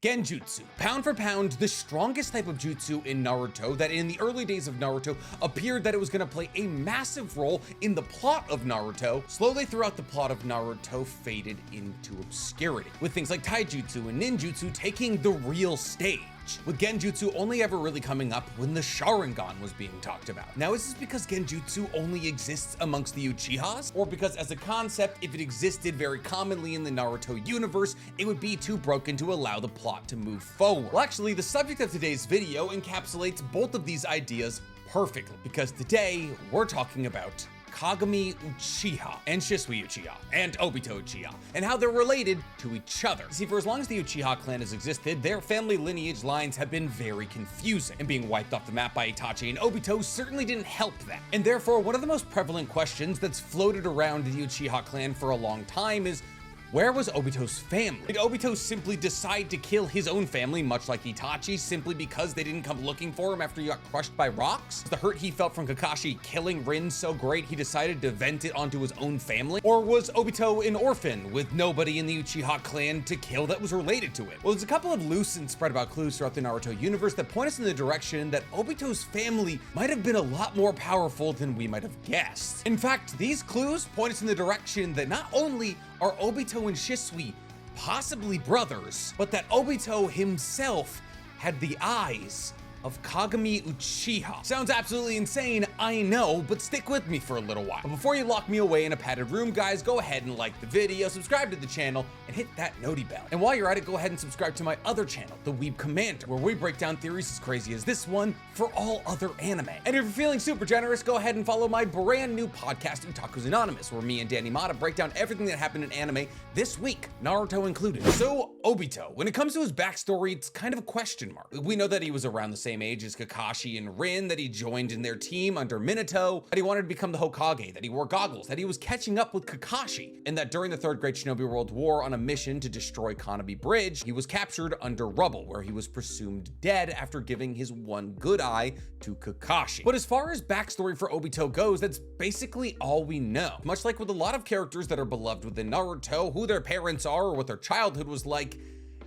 Genjutsu, pound for pound, the strongest type of jutsu in Naruto that in the early days of Naruto appeared that it was going to play a massive role in the plot of Naruto, slowly throughout the plot of Naruto faded into obscurity, with things like taijutsu and ninjutsu taking the real stage, with Genjutsu only ever really coming up when the Sharingan was being talked about. Now, is this because Genjutsu only exists amongst the Uchihas? Or because as a concept, if it existed very commonly in the Naruto universe, it would be too broken to allow the plot to move forward? Well, actually, the subject of today's video encapsulates both of these ideas perfectly, because today we're talking about Kagami Uchiha and Shisui Uchiha and Obito Uchiha and how they're related to each other. See, for as long as the Uchiha clan has existed, their family lineage lines have been very confusing, and being wiped off the map by Itachi and Obito certainly didn't help that. And therefore, one of the most prevalent questions that's floated around the Uchiha clan for a long time is, where was Obito's family? Did Obito simply decide to kill his own family, much like Itachi, simply because they didn't come looking for him after he got crushed by rocks? Was the hurt he felt from Kakashi killing Rin so great he decided to vent it onto his own family? Or was Obito an orphan with nobody in the Uchiha clan to kill that was related to him? Well, there's a couple of loose and spread about clues throughout the Naruto universe that point us in the direction that Obito's family might have been a lot more powerful than we might have guessed. In fact, these clues point us in the direction that not only are Obito and Shisui possibly brothers, but that Obito himself had the eyes of Kagami Uchiha. Sounds absolutely insane, I know, but stick with me for a little while. But before you lock me away in a padded room, guys, go ahead and like the video, subscribe to the channel, and hit that noti bell. And while you're at it, go ahead and subscribe to my other channel, The Weeb Commander, where we break down theories as crazy as this one for all other anime. And if you're feeling super generous, go ahead and follow my brand new podcast, Otaku's Anonymous, where me and Danny Mata break down everything that happened in anime this week, Naruto included. So, Obito, when it comes to his backstory, it's kind of a question mark. We know that he was around the same age as Kakashi and Rin, that he joined in their team under Minato, that he wanted to become the Hokage, that he wore goggles, that he was catching up with Kakashi, and that during the Third Great Shinobi World War on a mission to destroy Kanami Bridge, he was captured under rubble, where he was presumed dead after giving his one good eye to Kakashi. But as far as backstory for Obito goes, that's basically all we know. Much like with a lot of characters that are beloved within Naruto, who their parents are or what their childhood was like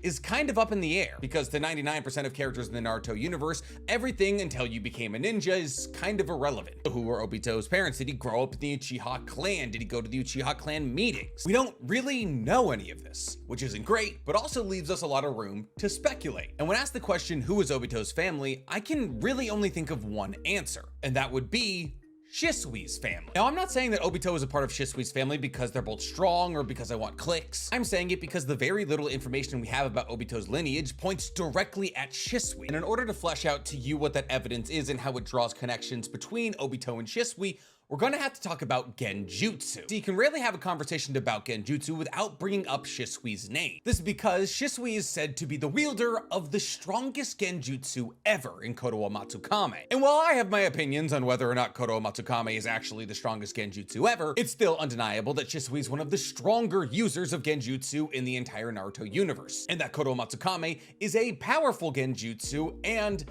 is kind of up in the air, because to 99% of characters in the Naruto universe, everything until you became a ninja is kind of irrelevant. So who were Obito's parents? Did he grow up in the Uchiha clan? Did he go to the Uchiha clan meetings? We don't really know any of this, which isn't great, but also leaves us a lot of room to speculate. And when asked the question, who is Obito's family, I can really only think of one answer, and that would be Shisui's family. Now, I'm not saying that Obito is a part of Shisui's family because they're both strong or because I want clicks. I'm saying it because the very little information we have about Obito's lineage points directly at Shisui. And in order to flesh out to you what that evidence is and how it draws connections between Obito and Shisui, we're gonna have to talk about Genjutsu. So you can rarely have a conversation about Genjutsu without bringing up Shisui's name. This is because Shisui is said to be the wielder of the strongest Genjutsu ever in Kotoamatsukami. And while I have my opinions on whether or not Kotoamatsukami is actually the strongest Genjutsu ever, it's still undeniable that Shisui is one of the stronger users of Genjutsu in the entire Naruto universe, and that Kotoamatsukami is a powerful Genjutsu and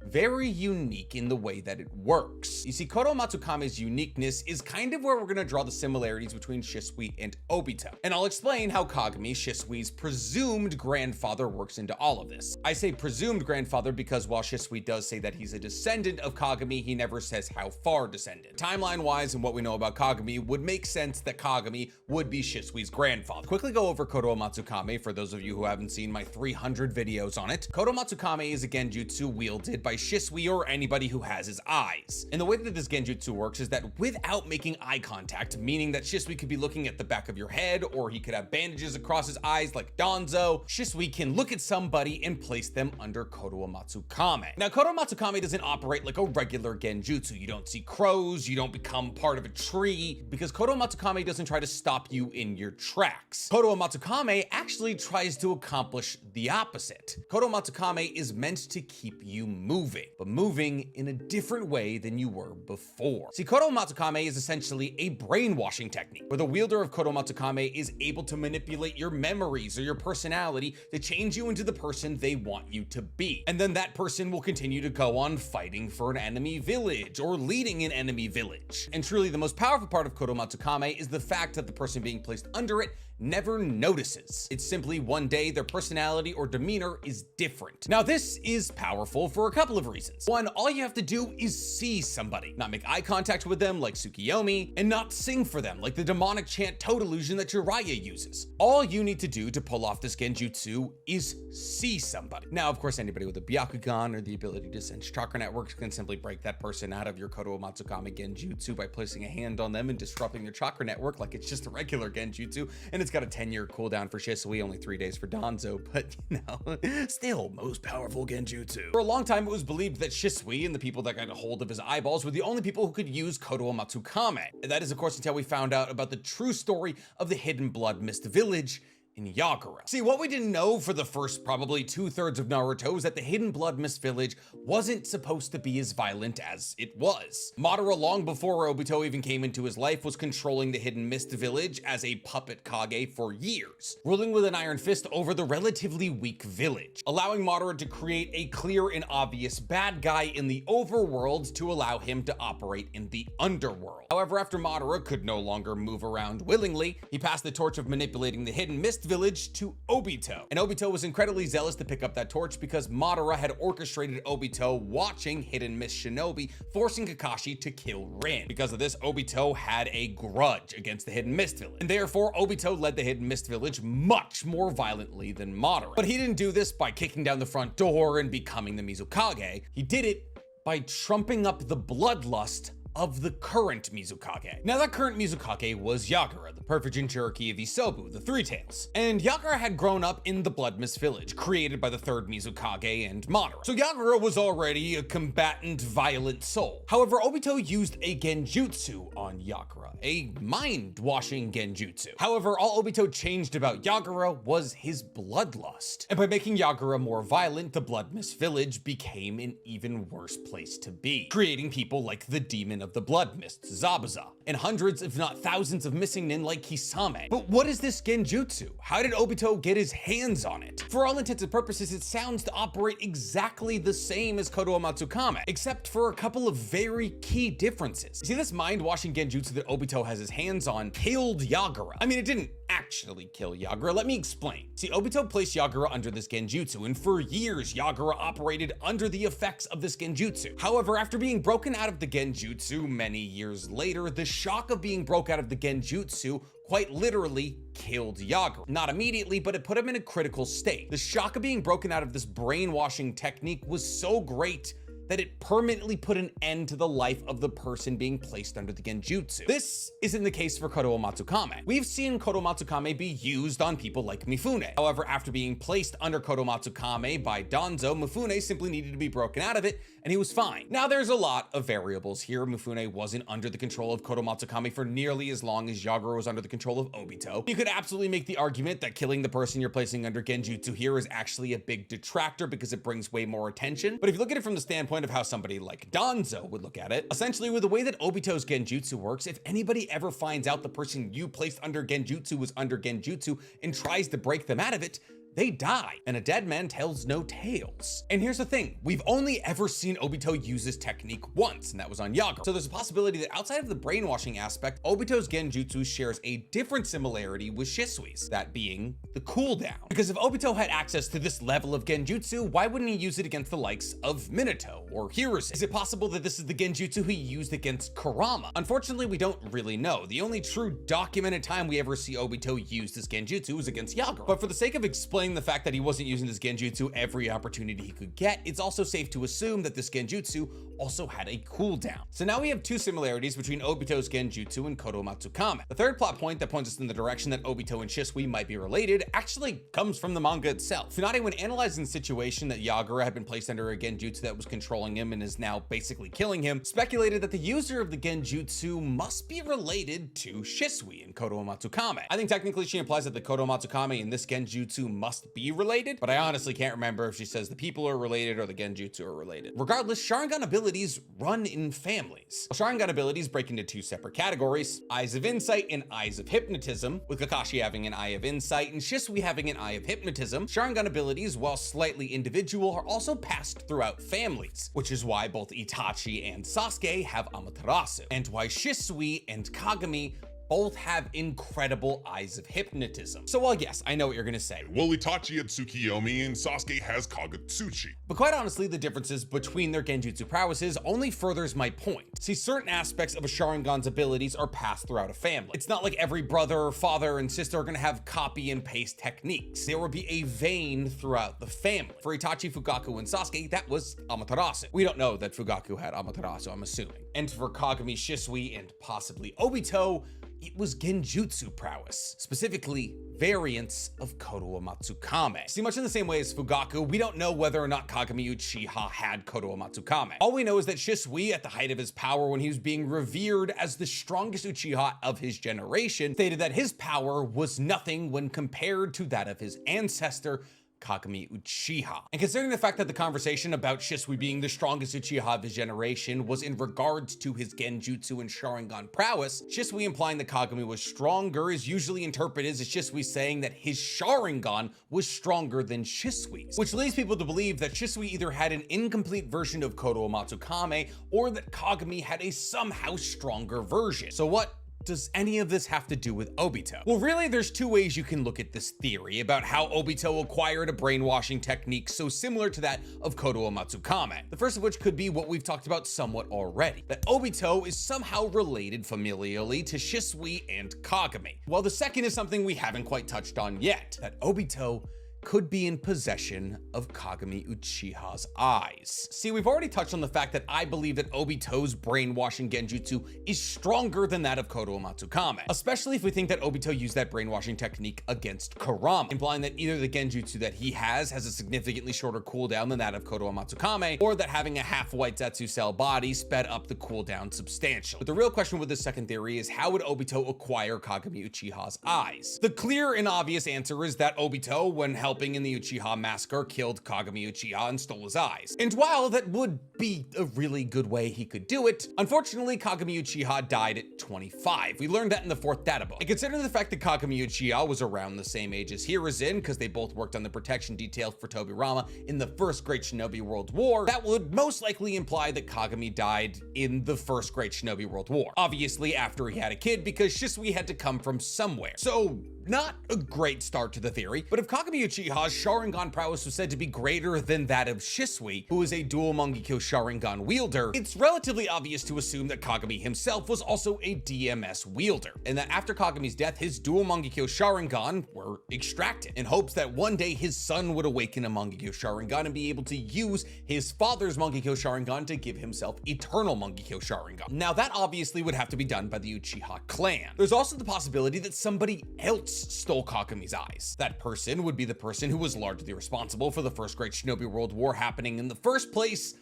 very unique in the way that it works. You see, Kotoamatsukami's uniqueness is kind of where we're gonna draw the similarities between Shisui and Obito. And I'll explain how Kagami, Shisui's presumed grandfather, works into all of this. I say presumed grandfather because while Shisui does say that he's a descendant of Kagami, he never says how far descendant. Timeline-wise and what we know about Kagami would make sense that Kagami would be Shisui's grandfather. Quickly go over Kotoamatsukami for those of you who haven't seen my 300 videos on it. Kotoamatsukami is a Genjutsu wielded by Shisui or anybody who has his eyes. And the way that this Genjutsu works is that without making eye contact, meaning that Shisui could be looking at the back of your head or he could have bandages across his eyes like Danzo, Shisui can look at somebody and place them under Kotoamatsukami. Now, Kotoamatsukami doesn't operate like a regular Genjutsu. You don't see crows, you don't become part of a tree, because Kotoamatsukami doesn't try to stop you in your tracks. Kotoamatsukami actually tries to accomplish the opposite. Kotoamatsukami is meant to keep you moving, but moving in a different way than you were before. See, Kotoamatsukami is essentially a brainwashing technique, where the wielder of Kotoamatsukami is able to manipulate your memories or your personality to change you into the person they want you to be. And then that person will continue to go on fighting for an enemy village or leading an enemy village. And truly, the most powerful part of Kotoamatsukami is the fact that the person being placed under it never notices. It's simply one day their personality or demeanor is different. Now, this is powerful for a couple of reasons. One, all you have to do is see somebody, not make eye contact with them like Tsukiyomi, and not sing for them like the demonic chant Toad illusion that Jiraiya uses. All you need to do to pull off this Genjutsu is see somebody. Now, of course, anybody with a Byakugan or the ability to sense chakra networks can simply break that person out of your Kotoamatsukami Genjutsu by placing a hand on them and disrupting their chakra network like it's just a regular Genjutsu, and it's got a 10-year cooldown for Shisui, only 3 days for Danzo, but you know, still most powerful Genjutsu. For a long time, it was believed that Shisui and the people that got a hold of his eyeballs were the only people who could use Kotoamatsukami. And that is, of course, until we found out about the true story of the Hidden Blood Mist Village in Yagura. See, what we didn't know for the first probably 2/3 of Naruto is that the Hidden Blood Mist Village wasn't supposed to be as violent as it was. Madara, long before Obito even came into his life, was controlling the Hidden Mist Village as a puppet Kage for years, ruling with an iron fist over the relatively weak village, allowing Madara to create a clear and obvious bad guy in the overworld to allow him to operate in the underworld. However, after Madara could no longer move around willingly, he passed the torch of manipulating the Hidden Mist Village to Obito. And Obito was incredibly zealous to pick up that torch because Madara had orchestrated Obito watching Hidden Mist Shinobi, forcing Kakashi to kill Rin. Because of this, Obito had a grudge against the Hidden Mist Village. And therefore, Obito led the Hidden Mist Village much more violently than Madara. But he didn't do this by kicking down the front door and becoming the Mizukage. He did it by trumping up the bloodlust of the current Mizukage. Now, that current Mizukage was Yagura, the perfect Jinchuriki of Isobu, the Three Tails. And Yagura had grown up in the Blood Mist Village, created by the third Mizukage and Madara. So Yagura was already a combatant, violent soul. However, Obito used a Genjutsu on Yagura, a mind-washing Genjutsu. However, all Obito changed about Yagura was his bloodlust. And by making Yagura more violent, the Blood Mist Village became an even worse place to be, creating people like the Demon of the Blood Mist, Zabuza, and hundreds if not thousands of missing nin like Kisame. But what is this Genjutsu? How did Obito get his hands on it? For all intents and purposes, it sounds to operate exactly the same as Kotoamatsukami, except for a couple of very key differences. See, this mind-washing Genjutsu that Obito has his hands on killed Yagura. I mean, it didn't actually kill Yagura. Let me explain. See, Obito placed Yagura under this Genjutsu, and for years, Yagura operated under the effects of this Genjutsu. However, after being broken out of the Genjutsu many years later, the shock of being broke out of the Genjutsu quite literally killed Yagura. Not immediately, but it put him in a critical state. The shock of being broken out of this brainwashing technique was so great that it permanently put an end to the life of the person being placed under the Genjutsu. This isn't the case for Kotoamatsukami. We've seen Kotoamatsukami be used on people like Mifune. However, after being placed under Kotoamatsukami by Danzo, Mifune simply needed to be broken out of it, and he was fine. Now, there's a lot of variables here. Mifune wasn't under the control of Kotoamatsukami for nearly as long as Yagura was under the control of Obito. You could absolutely make the argument that killing the person you're placing under Genjutsu here is actually a big detractor because it brings way more attention. But if you look at it from the standpoint of how somebody like Danzo would look at it, essentially with the way that Obito's Genjutsu works, if anybody ever finds out the person you placed under Genjutsu was under Genjutsu and tries to break them out of it, they die, and a dead man tells no tales. And here's the thing, we've only ever seen Obito use this technique once, and that was on Yagura. So there's a possibility that outside of the brainwashing aspect, Obito's Genjutsu shares a different similarity with Shisui's, that being the cooldown. Because if Obito had access to this level of Genjutsu, why wouldn't he use it against the likes of Minato or Hirose? Is it possible that this is the Genjutsu he used against Kurama? Unfortunately, we don't really know. The only true documented time we ever see Obito use this Genjutsu was against Yagura. But for the sake of explaining the fact that he wasn't using this Genjutsu every opportunity he could get, it's also safe to assume that this Genjutsu also had a cooldown. So now we have two similarities between Obito's Genjutsu and Kotoamatsukami. The third plot point that points us in the direction that Obito and Shisui might be related actually comes from the manga itself. Funade, when analyzing the situation that Yagura had been placed under a Genjutsu that was controlling him and is now basically killing him, speculated that the user of the Genjutsu must be related to Shisui and Kotoamatsukami. I think technically she implies that the Kotoamatsukami and this Genjutsu must be related, but I honestly can't remember if she says the people are related or the Genjutsu are related. Regardless, Sharingan abilities run in families. Sharingan abilities break into two separate categories: Eyes of Insight and Eyes of Hypnotism, with Kakashi having an Eye of Insight and Shisui having an Eye of Hypnotism. Sharingan abilities, while slightly individual, are also passed throughout families, which is why both Itachi and Sasuke have Amaterasu, and why Shisui and Kagami both have incredible eyes of hypnotism. So while yes, I know what you're gonna say. Well, Itachi had Tsukiyomi and Sasuke has Kagetsuchi. But quite honestly, the differences between their Genjutsu prowesses only furthers my point. See, certain aspects of a Sharingan's abilities are passed throughout a family. It's not like every brother, father, and sister are gonna have copy and paste techniques. There will be a vein throughout the family. For Itachi, Fugaku, and Sasuke, that was Amaterasu. We don't know that Fugaku had Amaterasu, I'm assuming. And for Kagami, Shisui, and possibly Obito, it was Genjutsu prowess, specifically variants of Kotoamatsukami. See, much in the same way as Fugaku, we don't know whether or not Kagami Uchiha had Kotoamatsukami. All we know is that Shisui, at the height of his power when he was being revered as the strongest Uchiha of his generation, stated that his power was nothing when compared to that of his ancestor, Kagami Uchiha. And considering the fact that the conversation about Shisui being the strongest Uchiha of his generation was in regards to his Genjutsu and Sharingan prowess, Shisui implying that Kagami was stronger is usually interpreted as Shisui saying that his Sharingan was stronger than Shisui's, which leads people to believe that Shisui either had an incomplete version of Kotoamatsukami or that Kagami had a somehow stronger version. So what does any of this have to do with Obito? Well, really, there's two ways you can look at this theory about how Obito acquired a brainwashing technique so similar to that of Kotoamatsukami. The first of which could be what we've talked about somewhat already, that Obito is somehow related familially to Shisui and Kagami. While the second is something we haven't quite touched on yet, that Obito could be in possession of Kagami Uchiha's eyes. See, we've already touched on the fact that I believe that Obito's brainwashing Genjutsu is stronger than that of Kotoamatsukami, especially if we think that Obito used that brainwashing technique against Kurama, implying that either the Genjutsu that he has a significantly shorter cooldown than that of Kotoamatsukami, or that having a half-white Zetsu cell body sped up the cooldown substantially. But the real question with this second theory is, how would Obito acquire Kagami Uchiha's eyes? The clear and obvious answer is that Obito, when helping in the Uchiha massacre, killed Kagami Uchiha and stole his eyes. And while that would be a really good way he could do it, unfortunately Kagami Uchiha died at 25. We learned that in the 4th data book. And considering the fact that Kagami Uchiha was around the same age as Hiruzen, because they both worked on the protection detail for Tobirama in the First Great Shinobi World War, that would most likely imply that Kagami died in the First Great Shinobi World War. Obviously after he had a kid, because Shisui had to come from somewhere. So not a great start to the theory, but if Kagami Uchiha's Sharingan prowess was said to be greater than that of Shisui, who is a dual Mangekyo Sharingan wielder, it's relatively obvious to assume that Kagami himself was also a DMS wielder, and that after Kagami's death, his dual Mangekyo Sharingan were extracted, in hopes that one day his son would awaken a Mangekyo Sharingan and be able to use his father's Mangekyo Sharingan to give himself eternal Mangekyo Sharingan. Now that obviously would have to be done by the Uchiha clan. There's also the possibility that somebody else stole Kagami's eyes. That person would be the person who was largely responsible for the First Great Shinobi World War happening in the first place,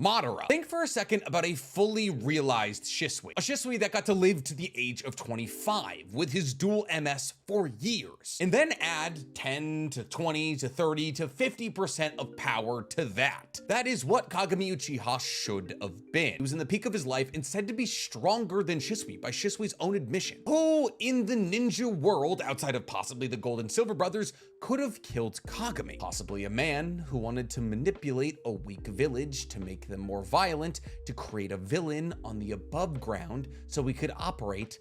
Madara. Think for a second about a fully realized Shisui. A Shisui that got to live to the age of 25 with his dual MS for years. And then add 10 to 20 to 30 to 50% of power to that. That is what Kagami Uchiha should have been. He was in the peak of his life and said to be stronger than Shisui by Shisui's own admission. Who in the ninja world, outside of possibly the Gold and Silver brothers, could have killed Kagami? Possibly a man who wanted to manipulate a weak village to make them more violent, to create a villain on the above ground so we could operate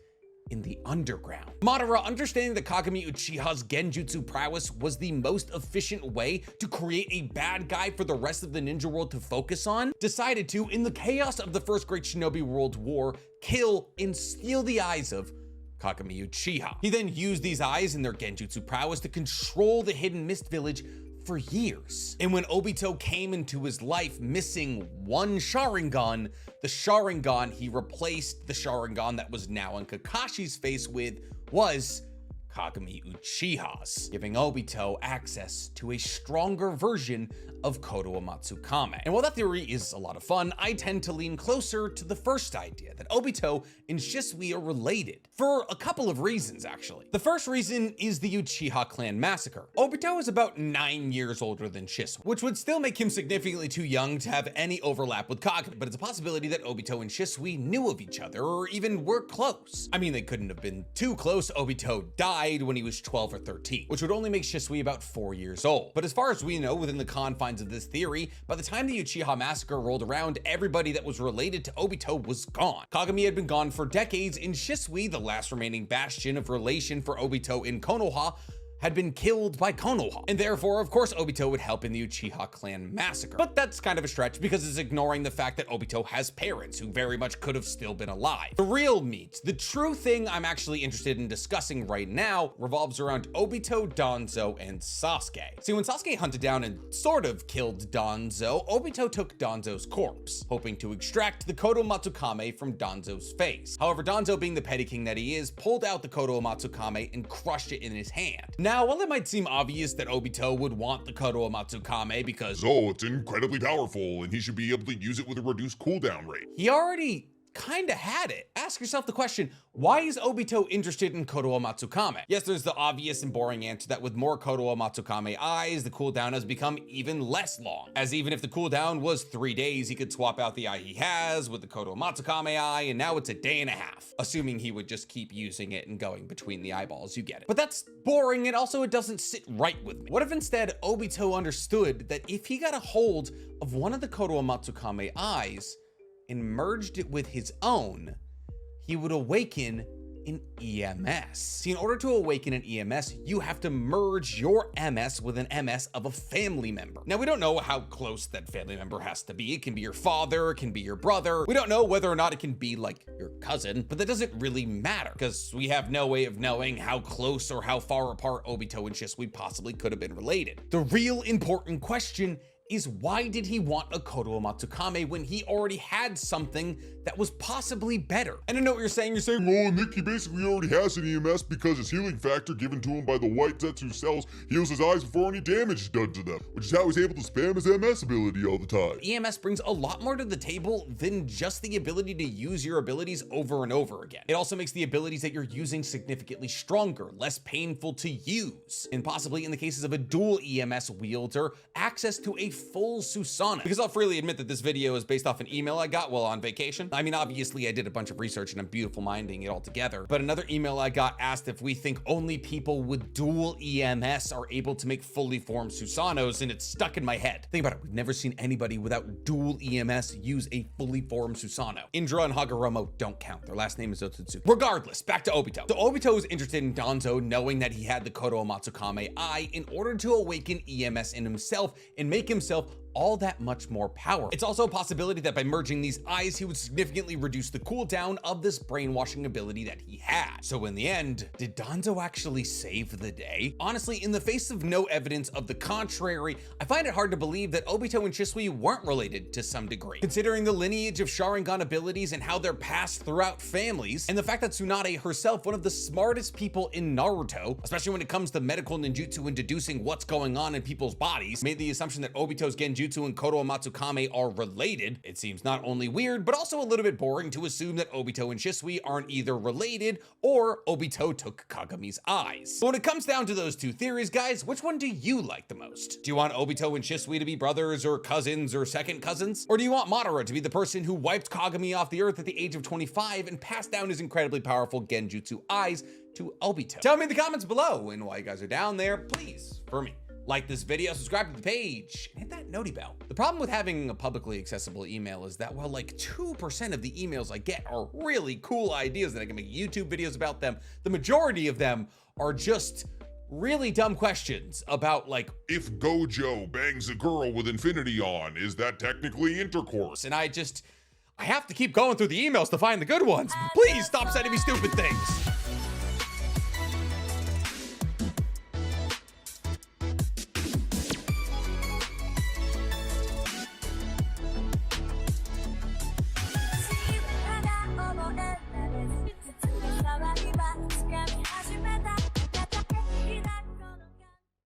in the underground. Madara, understanding that Kagami Uchiha's Genjutsu prowess was the most efficient way to create a bad guy for the rest of the ninja world to focus on, decided to, in the chaos of the First Great Shinobi World War, kill and steal the eyes of Kagami Uchiha. He then used these eyes and their Genjutsu prowess to control the Hidden Mist Village for years. And when Obito came into his life missing one Sharingan, the Sharingan he replaced the Sharingan that was now on Kakashi's face with was Kagami Uchiha's, giving Obito access to a stronger version of Kotoamatsukami. And while that theory is a lot of fun, I tend to lean closer to the first idea, that Obito and Shisui are related, for a couple of reasons actually. The first reason is the Uchiha clan massacre. Obito is about 9 years older than Shisui, which would still make him significantly too young to have any overlap with Kagami, but it's a possibility that Obito and Shisui knew of each other, or even were close. I mean, they couldn't have been too close. Obito died died when he was 12 or 13, which would only make Shisui about 4 years old. But as far as we know, within the confines of this theory, by the time the Uchiha massacre rolled around, everybody that was related to Obito was gone. Kagami had been gone for decades, and Shisui, the last remaining bastion of relation for Obito in Konoha, had been killed by Konoha, and therefore, of course, Obito would help in the Uchiha clan massacre. But that's kind of a stretch because it's ignoring the fact that Obito has parents who very much could have still been alive. The real meat, the true thing I'm actually interested in discussing right now, revolves around Obito, Danzo, and Sasuke. See, when Sasuke hunted down and sort of killed Danzo, Obito took Danzo's corpse, hoping to extract the Kotoamatsukami from Danzo's face. However, Danzo, being the petty king that he is, pulled out the Kotoamatsukami and crushed it in his hand. Now, while it might seem obvious that Obito would want the Kotoamatsukami because it's incredibly powerful, and he should be able to use it with a reduced cooldown rate. he already kinda had it. Ask yourself the question, why is Obito interested in Kotoamatsukami? Yes, there's the obvious and boring answer that with more Kotoamatsukami eyes, the cooldown has become even less long. As even if the cooldown was 3 days, he could swap out the eye he has with the Kotoamatsukami eye, and now it's a day and a half. Assuming he would just keep using it and going between the eyeballs, you get it. But that's boring, and also it doesn't sit right with me. What if instead Obito understood that if he got a hold of one of the Kotoamatsukami eyes, and merged it with his own, he would awaken an EMS. See, in order to awaken an EMS, you have to merge your MS with an MS of a family member. Now, we don't know how close that family member has to be. It can be your father, it can be your brother. We don't know whether or not it can be like your cousin, but that doesn't really matter because we have no way of knowing how close or how far apart Obito and Shisui possibly could have been related. The real important question is, why did he want a Kotoamatsukami when he already had something that was possibly better? And I know what you're saying, Nick, he basically already has an EMS because his healing factor given to him by the white Zetsu cells heals his eyes before any damage is done to them, which is how he's able to spam his MS ability all the time. EMS brings a lot more to the table than just the ability to use your abilities over and over again. It also makes the abilities that you're using significantly stronger, less painful to use, and possibly in the cases of a dual EMS wielder, access to a full Susanoo. Because I'll freely admit that this video is based off an email I got while on vacation. I mean, obviously I did a bunch of research and I'm beautiful minding it all together, but another email I got asked if we think only people with dual EMS are able to make fully formed Susanoos, and it's stuck in my head. Think about it, we've never seen anybody without dual EMS use a fully formed Susanoo. Indra and Hagoromo don't count, their last name is Otsutsuki. Regardless, back to Obito. So Obito is interested in Danzo knowing that he had the Kotoamatsukami eye in order to awaken EMS in himself and make himself all that much more power. It's also a possibility that by merging these eyes, he would significantly reduce the cooldown of this brainwashing ability that he had. So in the end, did Danzo actually save the day? Honestly, in the face of no evidence of the contrary, I find it hard to believe that Obito and Shisui weren't related to some degree. Considering the lineage of Sharingan abilities and how they're passed throughout families, and the fact that Tsunade herself, one of the smartest people in Naruto, especially when it comes to medical ninjutsu and deducing what's going on in people's bodies, made the assumption that Obito's Genjutsu and Kotoamatsukami are related, it seems not only weird, but also a little bit boring to assume that Obito and Shisui aren't either related or Obito took Kagami's eyes. But when it comes down to those two theories, guys, which one do you like the most? Do you want Obito and Shisui to be brothers or cousins or second cousins? Or do you want Madara to be the person who wiped Kagami off the earth at the age of 25 and passed down his incredibly powerful Genjutsu eyes to Obito? Tell me in the comments below, and while you guys are down there, please, for me, like this video, subscribe to the page, and hit that noti bell. The problem with having a publicly accessible email is that while like 2% of the emails I get are really cool ideas that I can make YouTube videos about them, the majority of them are just really dumb questions about like, if Gojo bangs a girl with infinity on, is that technically intercourse? and I have to keep going through the emails to find the good ones. Please stop sending me stupid things.